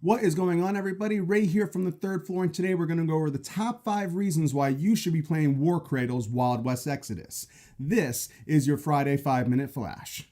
What is going on, everybody? Ray here from the third floor, and today we're going to go over the top 5 reasons why you should be playing Warcradle's Wild West Exodus. This is your Friday 5-minute flash.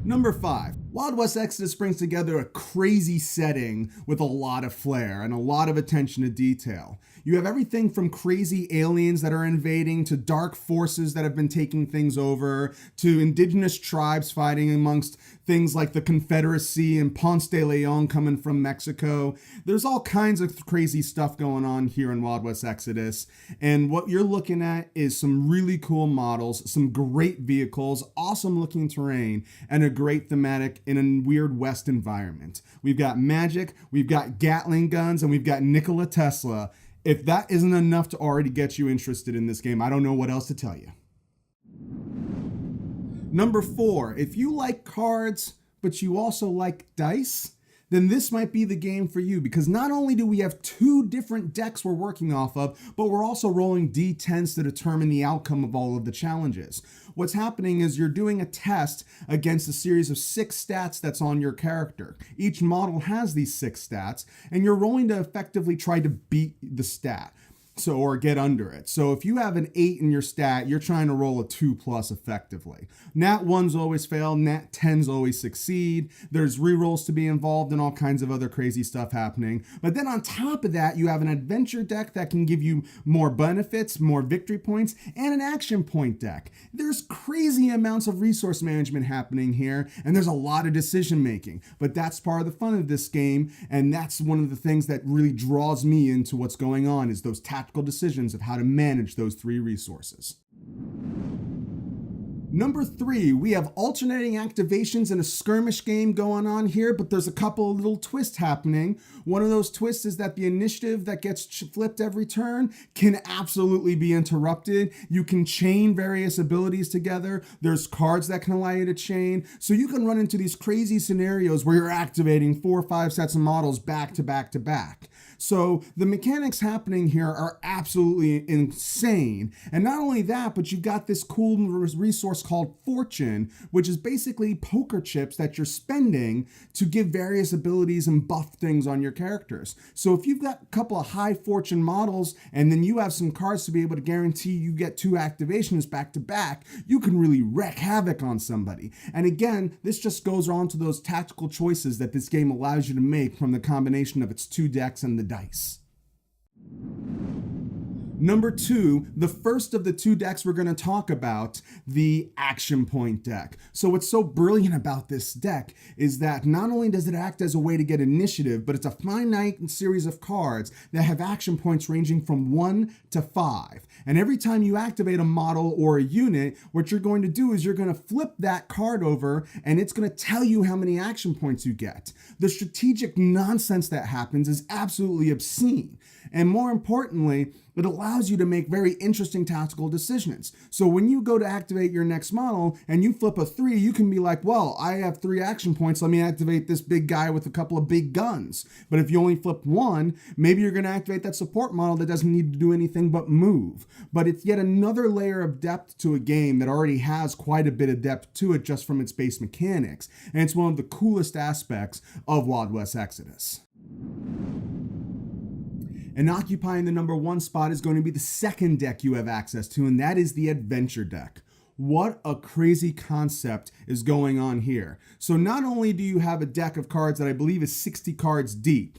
Number 5. Wild West Exodus brings together a crazy setting with a lot of flair and a lot of attention to detail. You have everything from crazy aliens that are invading to dark forces that have been taking things over to indigenous tribes fighting amongst things like the Confederacy and Ponce de Leon coming from Mexico. There's all kinds of crazy stuff going on here in Wild West Exodus, and what you're looking at is some really cool models, some great vehicles, awesome looking terrain, and a great thematic in a weird West environment. We've got magic, we've got Gatling guns, and we've got Nikola Tesla. If that isn't enough to already get you interested in this game, I don't know what else to tell you. Number 4, if you like cards, but you also like dice, then this might be the game for you, because not only do we have 2 different decks we're working off of, but we're also rolling D10s to determine the outcome of all of the challenges. What's happening is you're doing a test against a series of 6 stats that's on your character. Each model has these 6 stats, and you're rolling to effectively try to beat the stat. Or get under it. So if you have an 8 in your stat, you're trying to roll a 2+ effectively. Nat 1s always fail, Nat 10s always succeed. There's rerolls to be involved and all kinds of other crazy stuff happening. But then on top of that, you have an adventure deck that can give you more benefits, more victory points, and an action point deck. There's crazy amounts of resource management happening here, and there's a lot of decision making. But that's part of the fun of this game, and that's one of the things that really draws me into what's going on, is those tactical decisions of how to manage those 3 resources. Number 3, we have alternating activations in a skirmish game going on here, but there's a couple of little twists happening. One of those twists is that the initiative that gets flipped every turn can absolutely be interrupted. You can chain various abilities together. There's cards that can allow you to chain. So you can run into these crazy scenarios where you're activating 4 or 5 sets of models back to back to back. So the mechanics happening here are absolutely insane. And not only that, but you've got this cool resource called Fortune, which is basically poker chips that you're spending to give various abilities and buff things on your characters. So if you've got a couple of high fortune models and then you have some cards to be able to guarantee you get 2 activations back to back, you can really wreak havoc on somebody. And again, this just goes on to those tactical choices that this game allows you to make from the combination of its 2 decks and the dice. Number 2, the first of the 2 decks we're going to talk about, the action point deck. So what's so brilliant about this deck is that not only does it act as a way to get initiative, but it's a finite series of cards that have action points ranging from 1 to 5. And every time you activate a model or a unit, what you're going to do is you're going to flip that card over and it's going to tell you how many action points you get. The strategic nonsense that happens is absolutely obscene. And more importantly, it allows you to make very interesting tactical decisions. So when you go to activate your next model and you flip a 3, you can be like, well, I have 3 action points. Let me activate this big guy with a couple of big guns. But if you only flip 1, maybe you're going to activate that support model that doesn't need to do anything but move. But it's yet another layer of depth to a game that already has quite a bit of depth to it just from its base mechanics. And it's one of the coolest aspects of Wild West Exodus. And occupying the number 1 spot is going to be the second deck you have access to, and that is the adventure deck. What a crazy concept is going on here. So not only do you have a deck of cards that I believe is 60 cards deep,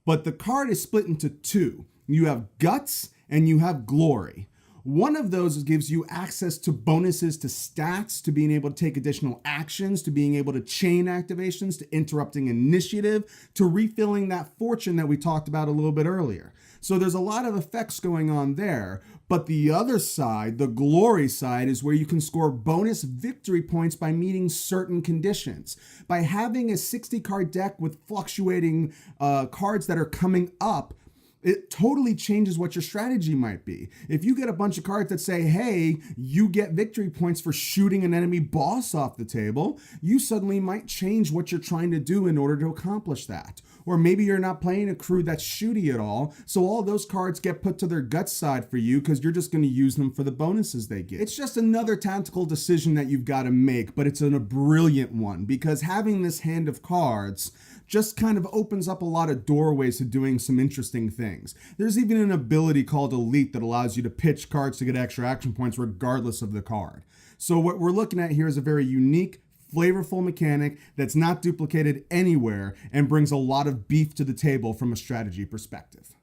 but the card is split into 2. You have Guts and you have Glory. One of those gives you access to bonuses to stats, to being able to take additional actions, to being able to chain activations, to interrupting initiative, to refilling that fortune that we talked about a little bit earlier. So there's a lot of effects going on there. But the other side, the glory side, is where you can score bonus victory points by meeting certain conditions. By having a 60 card deck with fluctuating cards that are coming up, it totally changes what your strategy might be. If you get a bunch of cards that say, hey, you get victory points for shooting an enemy boss off the table, you suddenly might change what you're trying to do in order to accomplish that. Or maybe you're not playing a crew that's shooty at all, so all those cards get put to their gut side for you because you're just going to use them for the bonuses they get. It's just another tactical decision that you've got to make, but it's a brilliant one, because having this hand of cards just kind of opens up a lot of doorways to doing some interesting things. There's even an ability called Elite that allows you to pitch cards to get extra action points regardless of the card. So what we're looking at here is a very unique, flavorful mechanic that's not duplicated anywhere and brings a lot of beef to the table from a strategy perspective.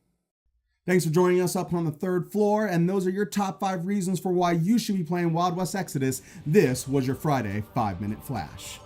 Thanks for joining us up on the third floor, and those are your top 5 reasons for why you should be playing Wild West Exodus. This was your Friday 5-Minute Flash.